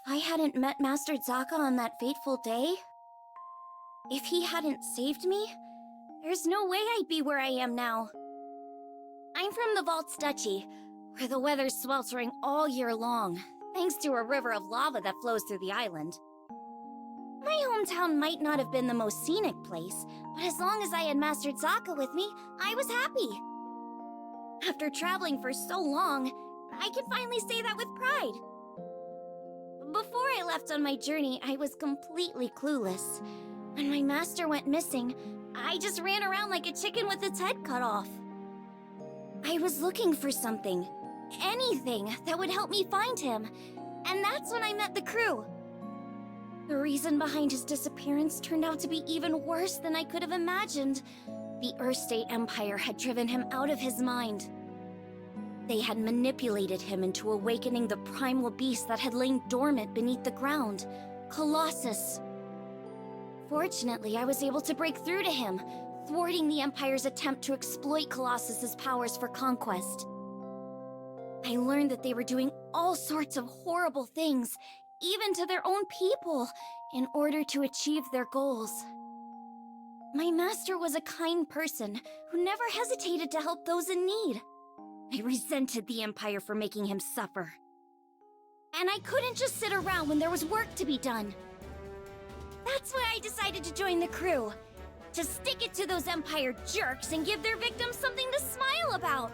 I hadn't met Master Zaka on that fateful day, if he hadn't saved me, there's no way I'd be where I am now. I'm from the Vaults Duchy, where the weather's sweltering all year long, thanks to a river of lava that flows through the island. My hometown might not have been the most scenic place, but as long as I had Master Zaka with me, I was happy. After traveling for so long, I can finally say that with pride. Before I left on my journey, I was completely clueless. When my master went missing, I just ran around like a chicken with its head cut off. I was looking for something, anything that would help me find him, and that's when I met the crew. The reason behind his disappearance turned out to be even worse than I could have imagined. The Earth State Empire had driven him out of his mind. They had manipulated him into awakening the primal beast that had lain dormant beneath the ground, Colossus. Fortunately, I was able to break through to him, thwarting the Empire's attempt to exploit Colossus's powers for conquest. I learned that they were doing all sorts of horrible things, even to their own people, in order to achieve their goals. My master was a kind person who never hesitated to help those in need. I resented the Empire for making him suffer. And I couldn't just sit around when there was work to be done. That's why I decided to join the crew. To stick it to those Empire jerks and give their victims something to smile about.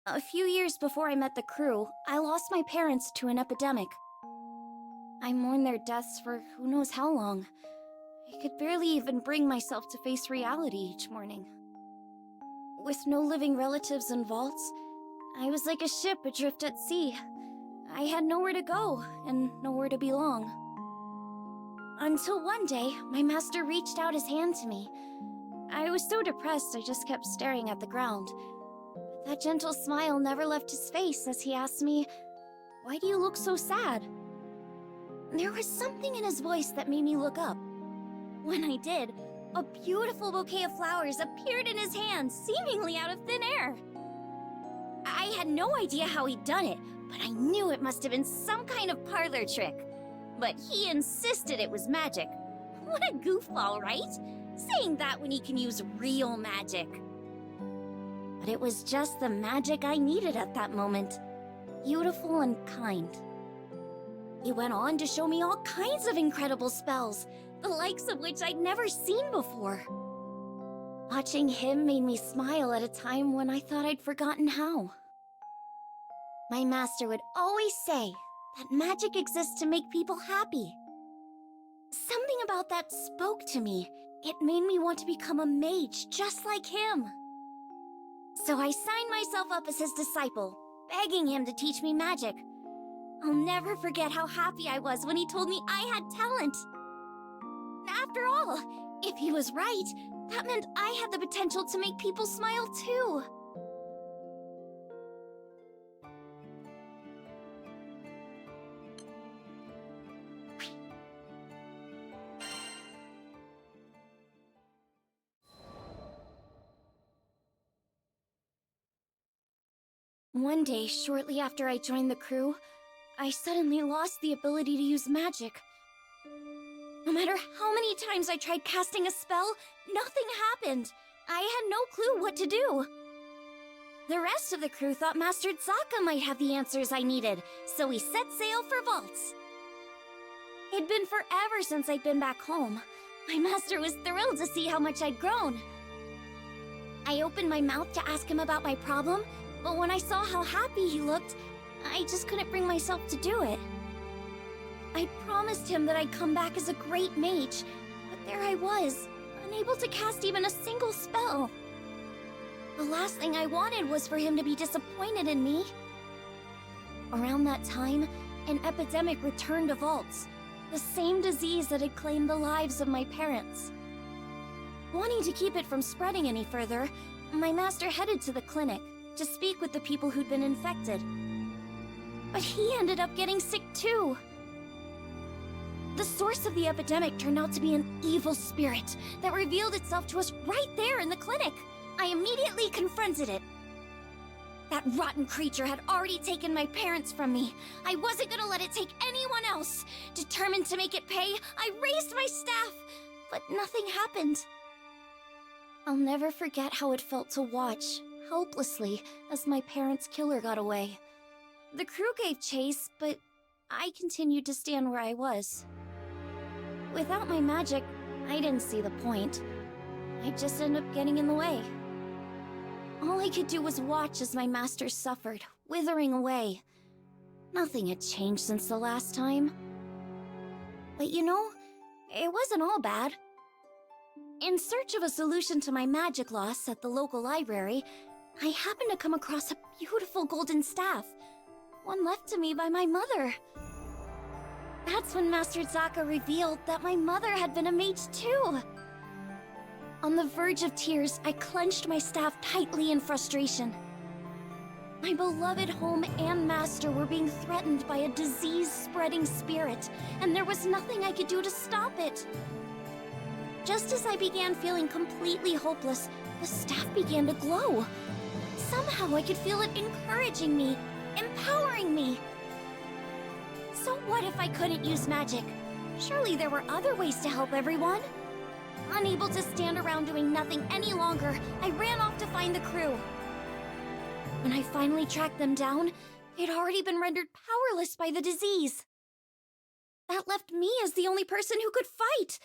A few years before I met the crew, I lost my parents to an epidemic. I mourned their deaths for who knows how long. I could barely even bring myself to face reality each morning. With no living relatives in Vaults, I was like a ship adrift at sea. I had nowhere to go and nowhere to belong. Until one day, my master reached out his hand to me. I was so depressed I just kept staring at the ground. That gentle smile never left his face as he asked me, "Why do you look so sad?" There was something in his voice that made me look up. When I did, a beautiful bouquet of flowers appeared in his hand, seemingly out of thin air. I had no idea how he'd done it, but I knew it must have been some kind of parlor trick. But he insisted it was magic. What a goofball, right? Saying that when he can use real magic. But it was just the magic I needed at that moment. Beautiful and kind. He went on to show me all kinds of incredible spells, the likes of which I'd never seen before. Watching him made me smile at a time when I thought I'd forgotten how. My master would always say that magic exists to make people happy. Something about that spoke to me. It made me want to become a mage just like him. So I signed myself up as his disciple, begging him to teach me magic. I'll never forget how happy I was when he told me I had talent. After all, if he was right, that meant I had the potential to make people smile too. One day, shortly after I joined the crew, I suddenly lost the ability to use magic. No matter how many times I tried casting a spell, nothing happened. I had no clue what to do. The rest of the crew thought Master Zaka might have the answers I needed, so we set sail for Vaults. It'd been forever since I'd been back home. My master was thrilled to see how much I'd grown. I opened my mouth to ask him about my problem, but when I saw how happy he looked, I just couldn't bring myself to do it. I promised him that I'd come back as a great mage, but there I was, unable to cast even a single spell. The last thing I wanted was for him to be disappointed in me. Around that time, an epidemic returned to Vaults, the same disease that had claimed the lives of my parents. Wanting to keep it from spreading any further, my master headed to the clinic to speak with the people who'd been infected. But he ended up getting sick too. The source of the epidemic turned out to be an evil spirit that revealed itself to us right there in the clinic. I immediately confronted it. That rotten creature had already taken my parents from me. I wasn't gonna let it take anyone else. Determined to make it pay, I raised my staff, but nothing happened. I'll never forget how it felt to watch, helplessly, as my parents' killer got away. The crew gave chase, but I continued to stand where I was. Without my magic, I didn't see the point. I just ended up getting in the way. All I could do was watch as my master suffered, withering away. Nothing had changed since the last time. But you know, it wasn't all bad. In search of a solution to my magic loss at the local library, I happened to come across a beautiful golden staff, one left to me by my mother. That's when Master Zaka revealed that my mother had been a mage too. On the verge of tears, I clenched my staff tightly in frustration. My beloved home and master were being threatened by a disease-spreading spirit, and there was nothing I could do to stop it. Just as I began feeling completely hopeless, the staff began to glow. Somehow I could feel it encouraging me, empowering me. So what if I couldn't use magic? Surely there were other ways to help everyone. Unable to stand around doing nothing any longer, I ran off to find the crew. When I finally tracked them down, they'd already been rendered powerless by the disease. That left me as the only person who could fight.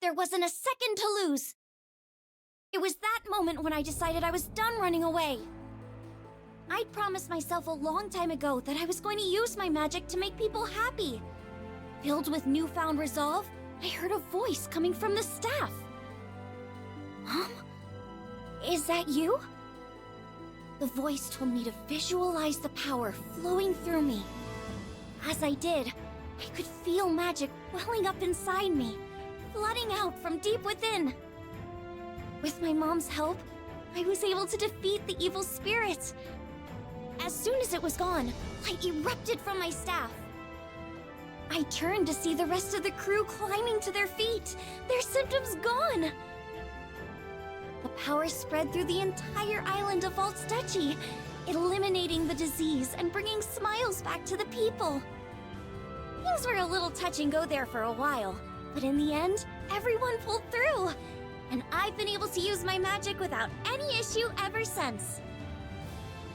There wasn't a second to lose. It was that moment when I decided I was done running away. I'd promised myself a long time ago that I was going to use my magic to make people happy. Filled with newfound resolve, I heard a voice coming from the staff. Mom? Is that you? The voice told me to visualize the power flowing through me. As I did, I could feel magic welling up inside me, flooding out from deep within. With my mom's help, I was able to defeat the evil spirit. As soon as it was gone, light erupted from my staff. I turned to see the rest of the crew climbing to their feet, their symptoms gone. The power spread through the entire island of Valt's Duchy, eliminating the disease and bringing smiles back to the people. Things were a little touch and go there for a while, but in the end, everyone pulled through. And I've been able to use my magic without any issue ever since.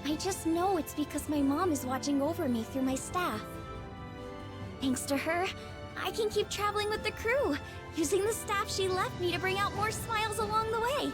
I just know it's because my mom is watching over me through my staff. Thanks to her, I can keep traveling with the crew, using the staff she left me to bring out more smiles along the way.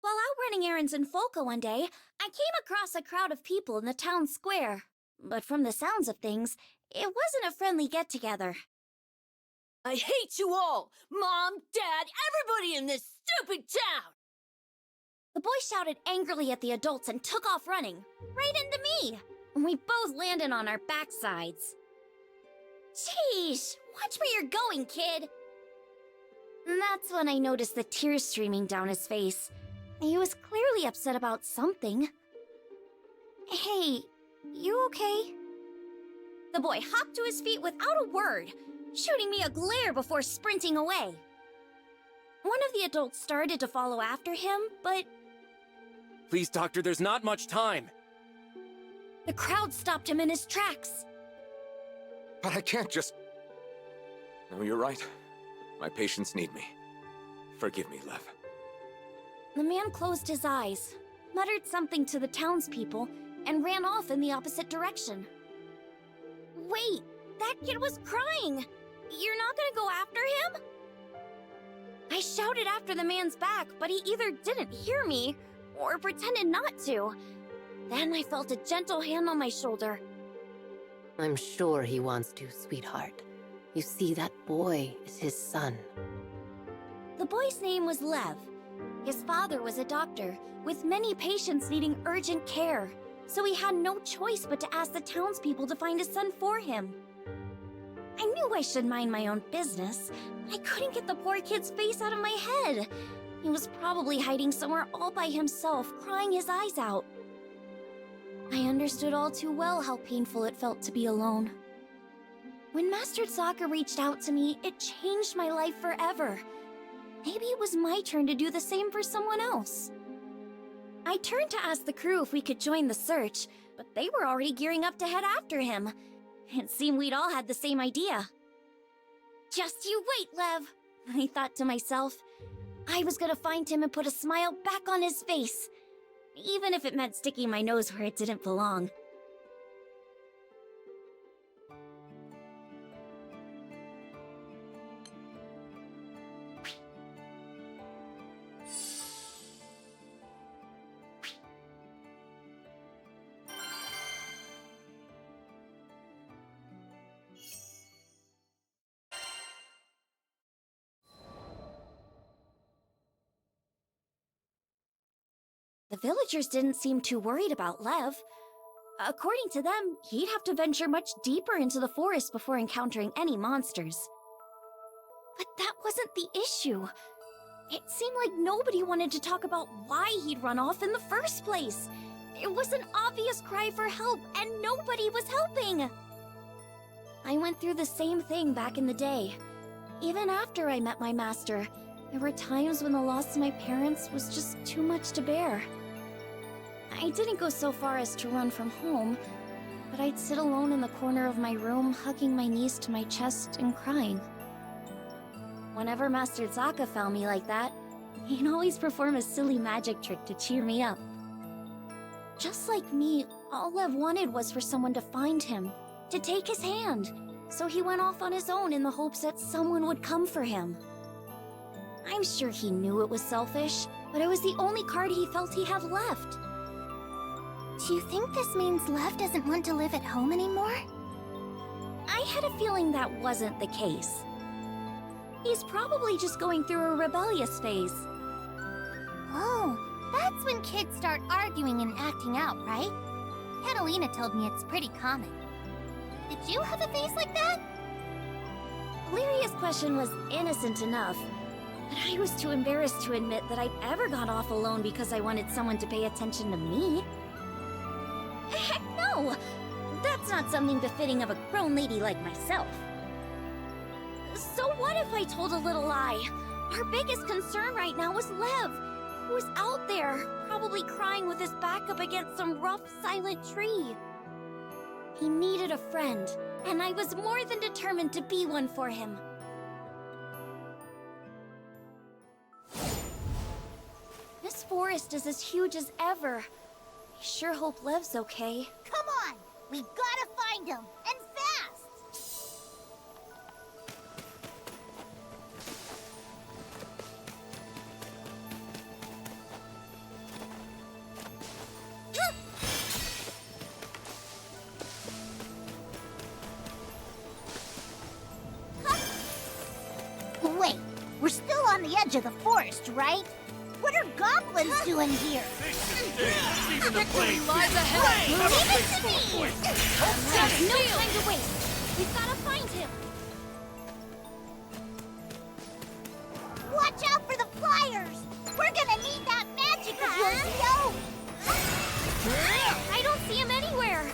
While out running errands in Folca one day, I came across a crowd of people in the town square. But from the sounds of things, it wasn't a friendly get-together. I hate you all! Mom, Dad, everybody in this stupid town! The boy shouted angrily at the adults and took off running, right into me. We both landed on our backsides. Sheesh, watch where you're going, kid. That's when I noticed the tears streaming down his face. He was clearly upset about something. Hey, you okay? The boy hopped to his feet without a word, shooting me a glare before sprinting away. One of the adults started to follow after him, but... Please, Doctor, there's not much time. The crowd stopped him in his tracks. But I can't just... No, you're right. My patients need me. Forgive me, Lev. The man closed his eyes, muttered something to the townspeople, and ran off in the opposite direction. Wait, that kid was crying! You're not gonna go after him? I shouted after the man's back, but he either didn't hear me, or pretended not to. Then I felt a gentle hand on my shoulder. I'm sure he wants to, sweetheart. You see, that boy is his son. The boy's name was Lev. His father was a doctor, with many patients needing urgent care, so he had no choice but to ask the townspeople to find his son for him. I knew I should mind my own business, but I couldn't get the poor kid's face out of my head. He was probably hiding somewhere all by himself, crying his eyes out. I understood all too well how painful it felt to be alone. When Master Sokka reached out to me, it changed my life forever. Maybe it was my turn to do the same for someone else. I turned to ask the crew if we could join the search, but they were already gearing up to head after him. It seemed we'd all had the same idea. Just you wait, Lev, I thought to myself. I was gonna find him and put a smile back on his face, even if it meant sticking my nose where it didn't belong. The villagers didn't seem too worried about Lev. According to them, he'd have to venture much deeper into the forest before encountering any monsters. But that wasn't the issue. It seemed like nobody wanted to talk about why he'd run off in the first place. It was an obvious cry for help, and nobody was helping. I went through the same thing back in the day. Even after I met my master, there were times when the loss of my parents was just too much to bear. I didn't go so far as to run from home, but I'd sit alone in the corner of my room, hugging my knees to my chest and crying. Whenever Master Sokka found me like that, he'd always perform a silly magic trick to cheer me up. Just like me, all Lev wanted was for someone to find him, to take his hand, so he went off on his own in the hopes that someone would come for him. I'm sure he knew it was selfish, but it was the only card he felt he had left. Do you think this means Lev doesn't want to live at home anymore? I had a feeling that wasn't the case. He's probably just going through a rebellious phase. Oh, that's when kids start arguing and acting out, right? Catalina told me it's pretty common. Did you have a phase like that? Lyria's question was innocent enough, but I was too embarrassed to admit that I'd ever gone off alone because I wanted someone to pay attention to me. Heck no! That's not something befitting of a grown lady like myself. So what if I told a little lie? Our biggest concern right now was Lev, who was out there, probably crying with his back up against some rough, silent tree. He needed a friend, and I was more than determined to be one for him. This forest is as huge as ever. I sure hope Lev's okay. Come on! We gotta find him, and fast! Wait, we're still on the edge of the forest, right? What are goblins doing here? Victory lies ahead! Leave it to me! There's no time to waste! We've gotta find him! Watch out for the flyers! We're gonna need that magic of yours, yo! I don't see him anywhere!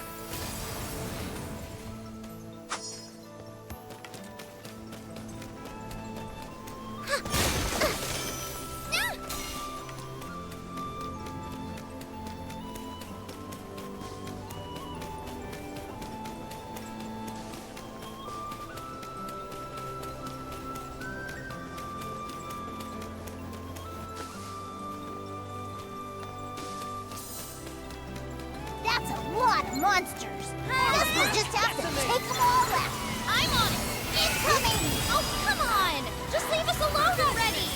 That's a lot of monsters! Guess we'll just have to take them all out! I'm on it! Incoming! Oh, come on! Just leave us alone already!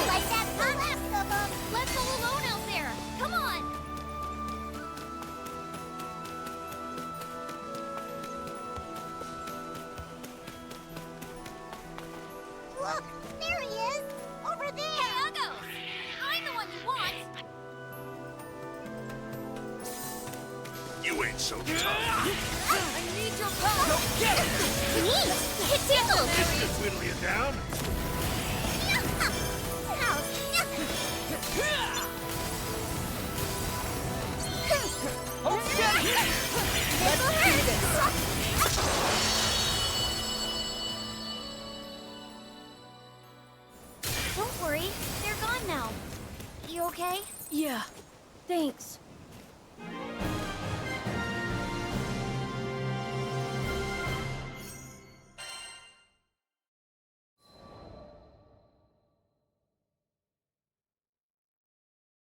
Like that the last of them! Let's go alone out there! Come on! Look, there he is! Over there! Hey, Uggos! I'm the one you want! You ain't so tough. I need your power! Get it! Neat! It tickled! Just whittle you down. Hold steady! Let's do this! Don't worry, they're gone now. You okay? Yeah, thanks.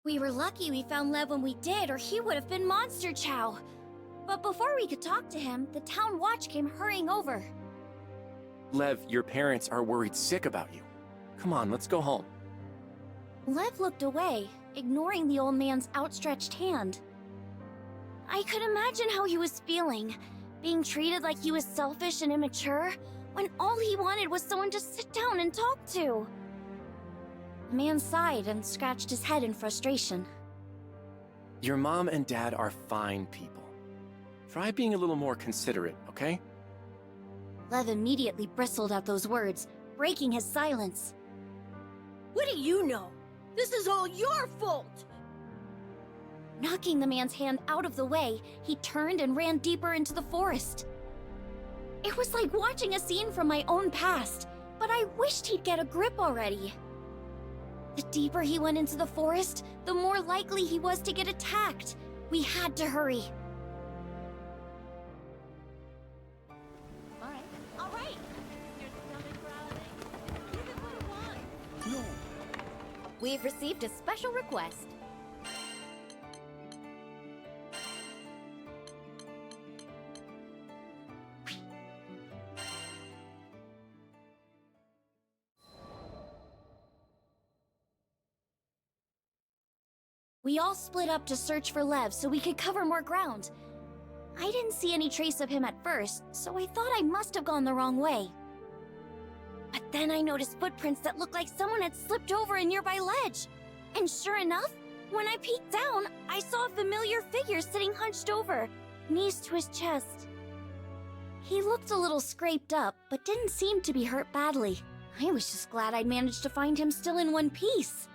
We were lucky we found Lev when we did, or he would have been Monster Chow. But before we could talk to him, the town watch came hurrying over. Lev, your parents are worried sick about you. Come on, let's go home. Lev looked away, ignoring the old man's outstretched hand. I could imagine how he was feeling, being treated like he was selfish and immature, when all he wanted was someone to sit down and talk to. The man sighed and scratched his head in frustration. Your mom and dad are fine people. Try being a little more considerate, okay? Lev immediately bristled at those words, breaking his silence. What do you know? This is all your fault! Knocking the man's hand out of the way, he turned and ran deeper into the forest. It was like watching a scene from my own past, but I wished he'd get a grip already. The deeper he went into the forest, the more likely he was to get attacked. We had to hurry. All right. Your stomach growling. Give it what it wants. No. We've received a special request. We all split up to search for Lev so we could cover more ground. I didn't see any trace of him at first, so I thought I must have gone the wrong way. But then I noticed footprints that looked like someone had slipped over a nearby ledge. And sure enough, when I peeked down, I saw a familiar figure sitting hunched over, knees to his chest. He looked a little scraped up, but didn't seem to be hurt badly. I was just glad I'd managed to find him still in one piece.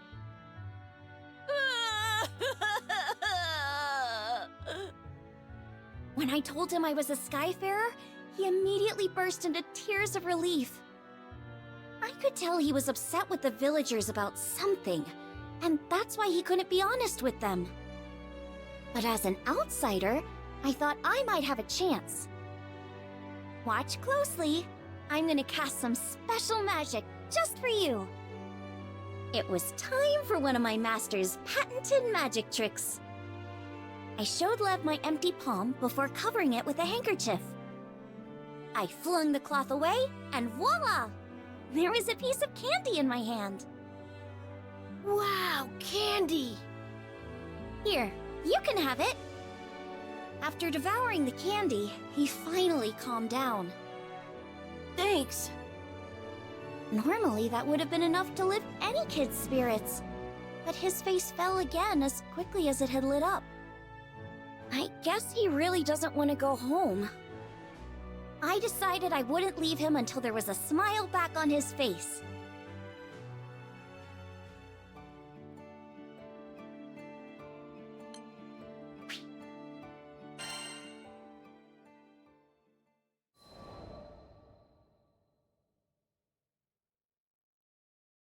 When I told him I was a Skyfarer, he immediately burst into tears of relief. I could tell he was upset with the villagers about something, and that's why he couldn't be honest with them. But as an outsider, I thought I might have a chance. Watch closely. I'm gonna cast some special magic just for you. It was time for one of my master's patented magic tricks. I showed Lev my empty palm before covering it with a handkerchief. I flung the cloth away, and voila! There was a piece of candy in my hand. Wow, candy! Here, you can have it. After devouring the candy, he finally calmed down. Thanks. Normally, that would have been enough to lift any kid's spirits. But his face fell again as quickly as it had lit up. I guess he really doesn't want to go home. I decided I wouldn't leave him until there was a smile back on his face.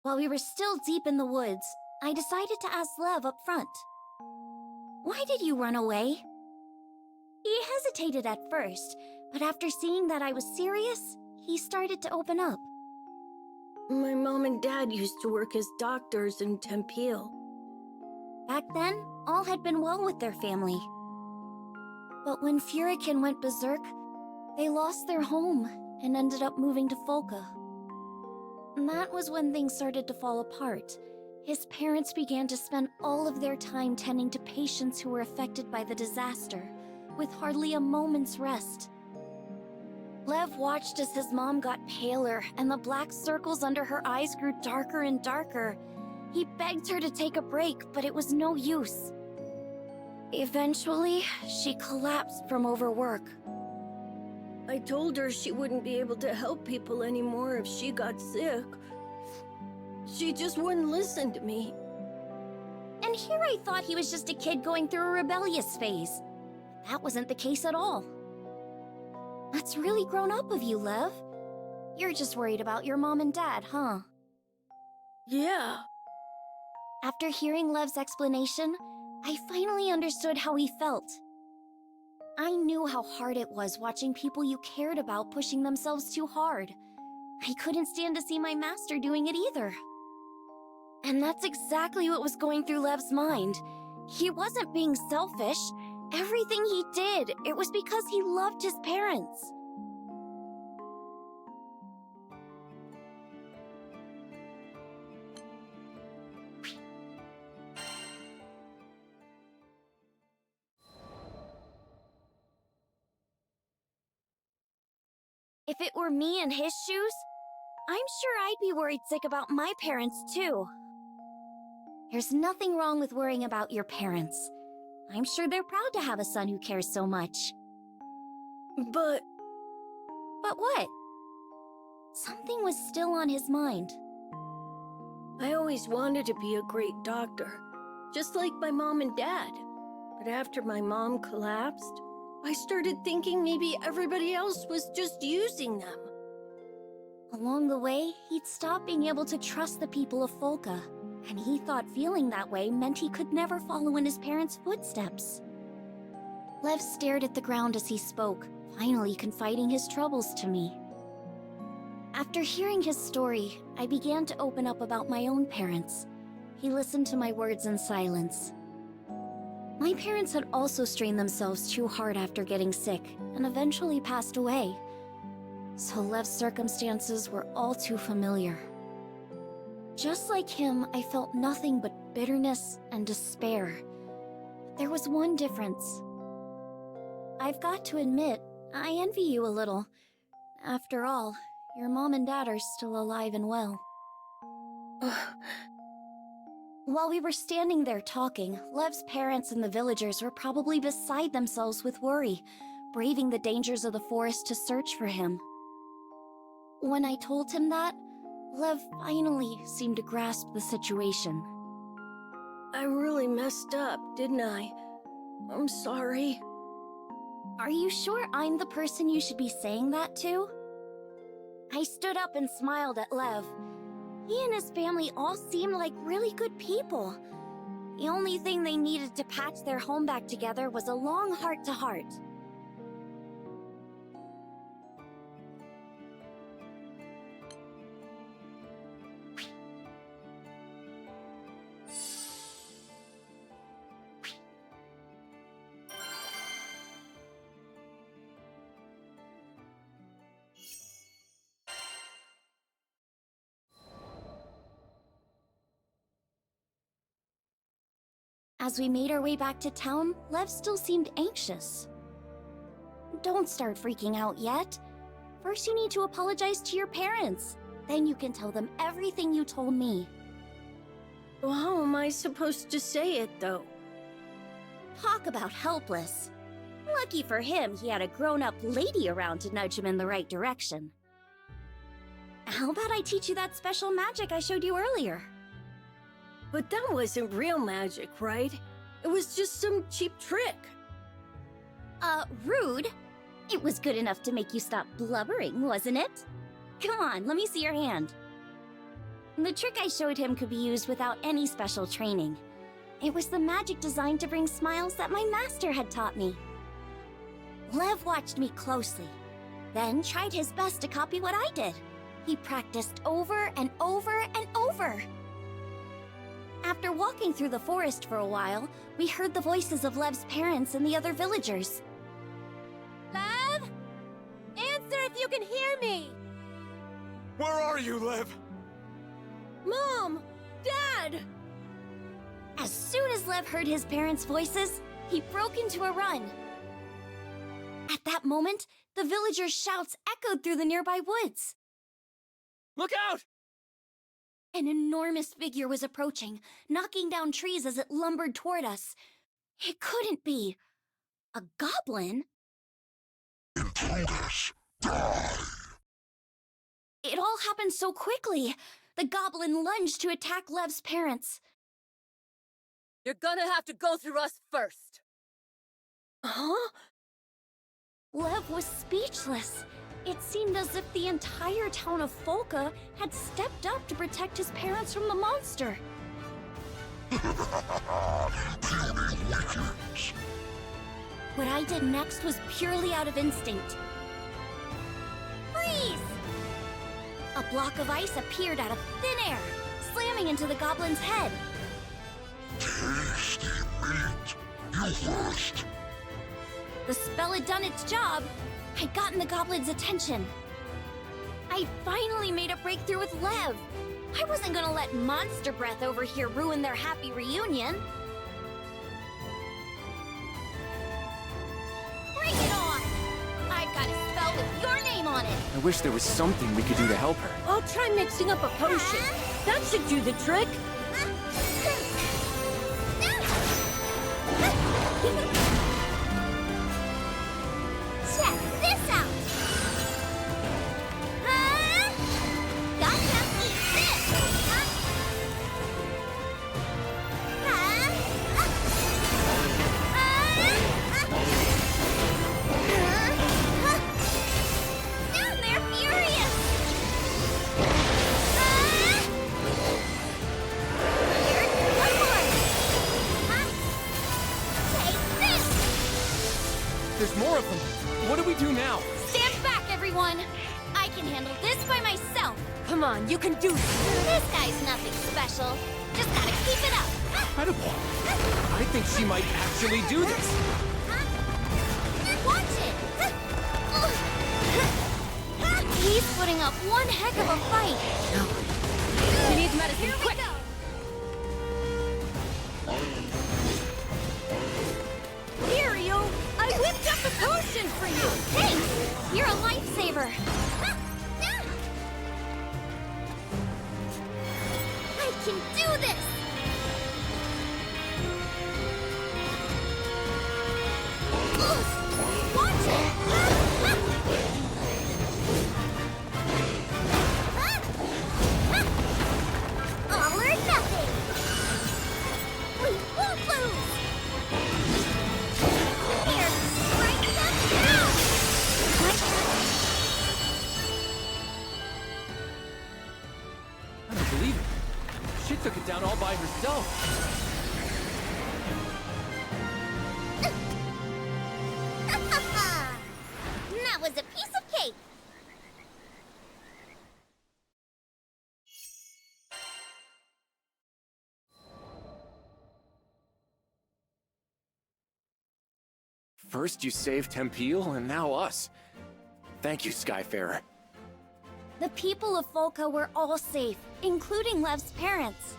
While we were still deep in the woods, I decided to ask Lev up front. Why did you run away? He hesitated at first, but after seeing that I was serious, he started to open up. My mom and dad used to work as doctors in Tempeal. Back then, all had been well with their family. But when Furikin went berserk, they lost their home and ended up moving to Folka. And that was when things started to fall apart. His parents began to spend all of their time tending to patients who were affected by the disaster, with hardly a moment's rest. Lev watched as his mom got paler and the black circles under her eyes grew darker and darker. He begged her to take a break, but it was no use. Eventually, she collapsed from overwork. I told her she wouldn't be able to help people anymore if she got sick. She just wouldn't listen to me. And here I thought he was just a kid going through a rebellious phase. That wasn't the case at all. That's really grown up of you, Lev. You're just worried about your mom and dad, huh? Yeah. After hearing Lev's explanation, I finally understood how he felt. I knew how hard it was watching people you cared about pushing themselves too hard. I couldn't stand to see my master doing it either. And that's exactly what was going through Lev's mind. He wasn't being selfish. Everything he did, it was because he loved his parents. If it were me in his shoes, I'm sure I'd be worried sick about my parents too. There's nothing wrong with worrying about your parents. I'm sure they're proud to have a son who cares so much. But what? Something was still on his mind. I always wanted to be a great doctor, just like my mom and dad. But after my mom collapsed, I started thinking maybe everybody else was just using them. Along the way, he'd stopped being able to trust the people of Folka, and he thought feeling that way meant he could never follow in his parents' footsteps. Lev stared at the ground as he spoke, finally confiding his troubles to me. After hearing his story, I began to open up about my own parents. He listened to my words in silence. My parents had also strained themselves too hard after getting sick, and eventually passed away. So Lev's circumstances were all too familiar. Just like him, I felt nothing but bitterness and despair. But there was one difference. I've got to admit, I envy you a little. After all, your mom and dad are still alive and well. While we were standing there talking, Lev's parents and the villagers were probably beside themselves with worry, braving the dangers of the forest to search for him. When I told him that, Lev finally seemed to grasp the situation. I really messed up, didn't I? I'm sorry. Are you sure I'm the person you should be saying that to? I stood up and smiled at Lev. He and his family all seemed like really good people. The only thing they needed to patch their home back together was a long heart-to-heart. As we made our way back to town, Lev still seemed anxious. Don't start freaking out yet. First you need to apologize to your parents. Then you can tell them everything you told me. Well, how am I supposed to say it, though? Talk about helpless. Lucky for him, he had a grown-up lady around to nudge him in the right direction. How about I teach you that special magic I showed you earlier? But that wasn't real magic, right? It was just some cheap trick. Rude. It was good enough to make you stop blubbering, wasn't it? Come on, let me see your hand. The trick I showed him could be used without any special training. It was the magic designed to bring smiles that my master had taught me. Lev watched me closely, then tried his best to copy what I did. He practiced over and over and over. After walking through the forest for a while, we heard the voices of Lev's parents and the other villagers. Lev? Answer if you can hear me! Where are you, Lev? Mom! Dad! As soon as Lev heard his parents' voices, he broke into a run. At that moment, The villagers' shouts echoed through the nearby woods. Look out! An enormous figure was approaching, knocking down trees as it lumbered toward us. It couldn't be. A goblin? Intruders, die! It all happened so quickly. The goblin lunged to attack Lev's parents. You're gonna have to go through us first. Huh? Lev was speechless. It seemed as if the entire town of Folka had stepped up to protect his parents from the monster. Puny witches! What I did next was purely out of instinct. Freeze! A block of ice appeared out of thin air, slamming into the goblin's head. Tasty meat! You first! The spell had done its job. I'd gotten the goblin's attention. I finally made a breakthrough with Lev. I wasn't gonna let monster breath over here ruin their happy reunion. Bring it on! I've got a spell with your name on it. I wish there was something we could do to help her. I'll try mixing up a potion. That should do the trick. Check this out! Gotcha! Eat this! Now they're furious! Here's one more! Take this! There's more of them. What do we do now? Stand back, everyone! I can handle this by myself. Come on, you can do this. This guy's nothing special. Just gotta keep it up. Incredible. I think she might actually do this. Watch it! He's putting up one heck of a fight. He needs medicine, Here we quick! go! Here, Rio! I whipped up a potion for you! Thanks! You're a lifesaver! I can do this! Watch it! All or nothing! We won't lose! Here, strike them down! I don't believe it. She took it down all by herself. That was a piece of cake! First you saved Tempeal, and now us. Thank you, Skyfarer. The people of Folka were all safe, including Lev's parents.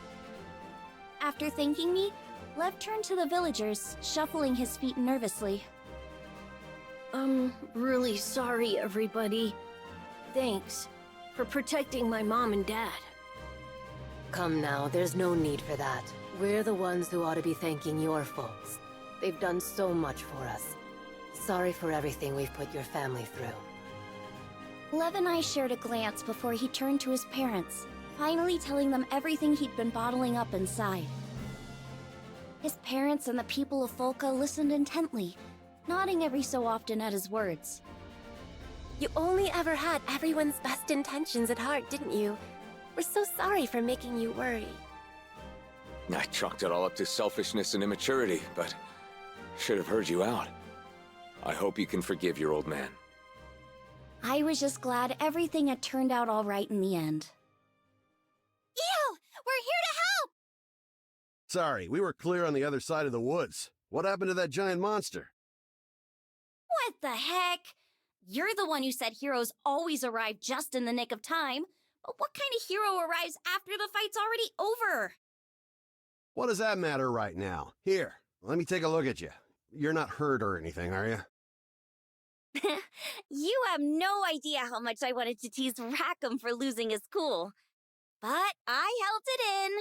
After thanking me, Lev turned to the villagers, shuffling his feet nervously. I'm really sorry, everybody. Thanks for protecting my mom and dad. Come now, there's no need for that. We're the ones who ought to be thanking your folks. They've done so much for us. Sorry for everything we've put your family through. Lev and I shared a glance before he turned to his parents, finally telling them everything he'd been bottling up inside. His parents and the people of Folka listened intently, nodding every so often at his words. You only ever had everyone's best intentions at heart, didn't you? We're so sorry for making you worry. I chalked it all up to selfishness and immaturity, but should have heard you out. I hope you can forgive your old man. I was just glad everything had turned out all right in the end. Ew! We're here to help! Sorry, we were clear on the other side of the woods. What happened to that giant monster? What the heck? You're the one who said heroes always arrive just in the nick of time. But what kind of hero arrives after the fight's already over? What does that matter right now? Here, let me take a look at you. You're not hurt or anything, are you? You have no idea how much I wanted to tease Rackham for losing his cool. But I held it in.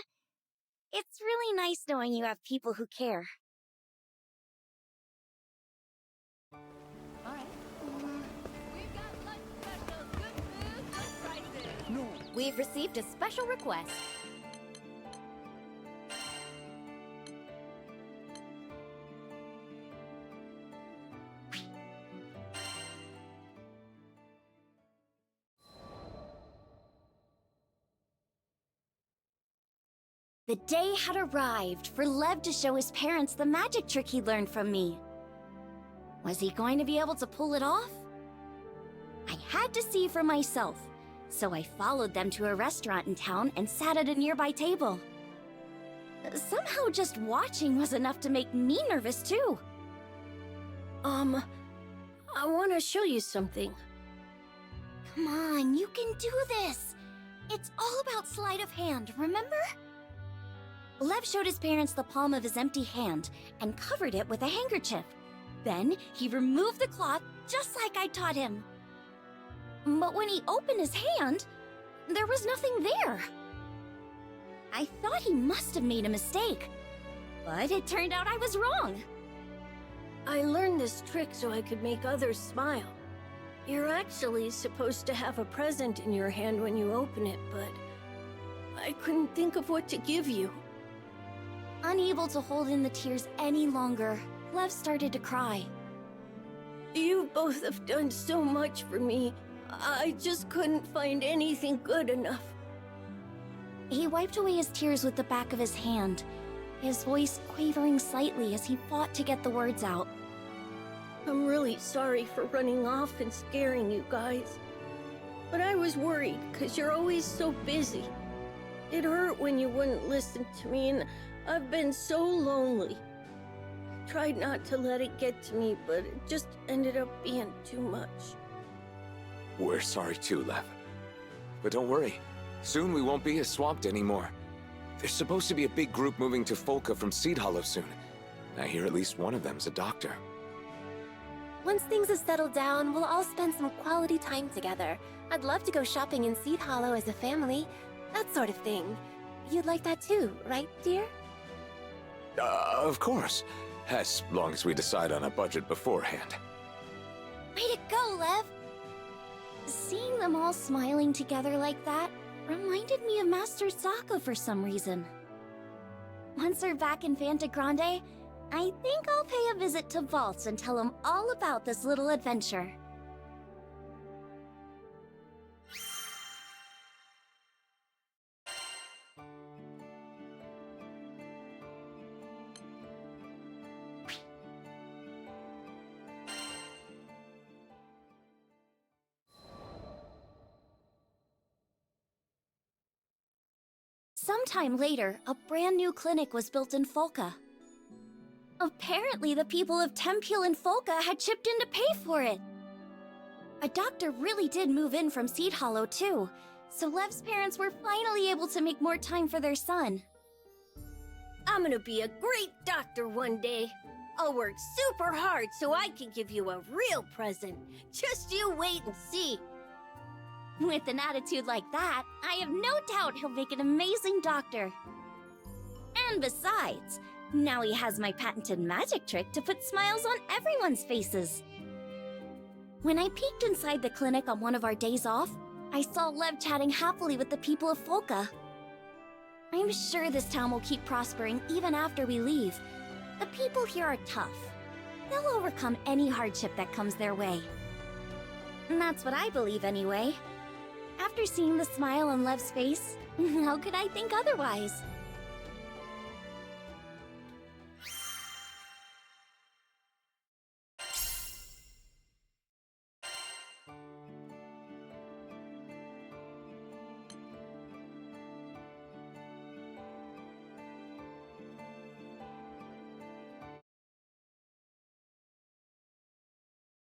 It's really nice knowing you have people who care. We've received a special request. The day had arrived for Lev to show his parents the magic trick he learned from me. Was he going to be able to pull it off? I had to see for myself, so I followed them to a restaurant in town and sat at a nearby table. Somehow just watching was enough to make me nervous too. I want to show you something. Come on, you can do this! It's all about sleight of hand, remember? Lev showed his parents the palm of his empty hand and covered it with a handkerchief. Then he removed the cloth just like I taught him. But when he opened his hand, there was nothing there. I thought he must have made a mistake, but it turned out I was wrong. I learned this trick so I could make others smile. You're actually supposed to have a present in your hand when you open it, but I couldn't think of what to give you. Unable to hold in the tears any longer, Lev started to cry. You both have done so much for me. I just couldn't find anything good enough. He wiped away his tears with the back of his hand, his voice quavering slightly as he fought to get the words out. I'm really sorry for running off and scaring you guys. But I was worried because you're always so busy. It hurt when you wouldn't listen to me, and I've been so lonely. I tried not to let it get to me, but it just ended up being too much. We're sorry too, Lev. But don't worry. Soon we won't be as swamped anymore. There's supposed to be a big group moving to Folka from Seed Hollow soon. I hear at least one of them's a doctor. Once things have settled down, we'll all spend some quality time together. I'd love to go shopping in Seed Hollow as a family. That sort of thing. You'd like that too, right, dear? Of course. As long as we decide on a budget beforehand. Way to go, Lev! Seeing them all smiling together like that reminded me of Master Sokka for some reason. Once we're back in Fanta Grande, I think I'll pay a visit to Vaults and tell him all about this little adventure. Sometime later, a brand new clinic was built in Folka. Apparently, the people of Tempule and Folka had chipped in to pay for it. A doctor really did move in from Seed Hollow, too, so Lev's parents were finally able to make more time for their son. I'm gonna be a great doctor one day. I'll work super hard so I can give you a real present. Just you wait and see. With an attitude like that, I have no doubt he'll make an amazing doctor. And besides, now he has my patented magic trick to put smiles on everyone's faces. When I peeked inside the clinic on one of our days off, I saw Lev chatting happily with the people of Folka. I'm sure this town will keep prospering even after we leave. The people here are tough. They'll overcome any hardship that comes their way. And that's what I believe anyway. After seeing the smile on Lev's face, how could I think otherwise?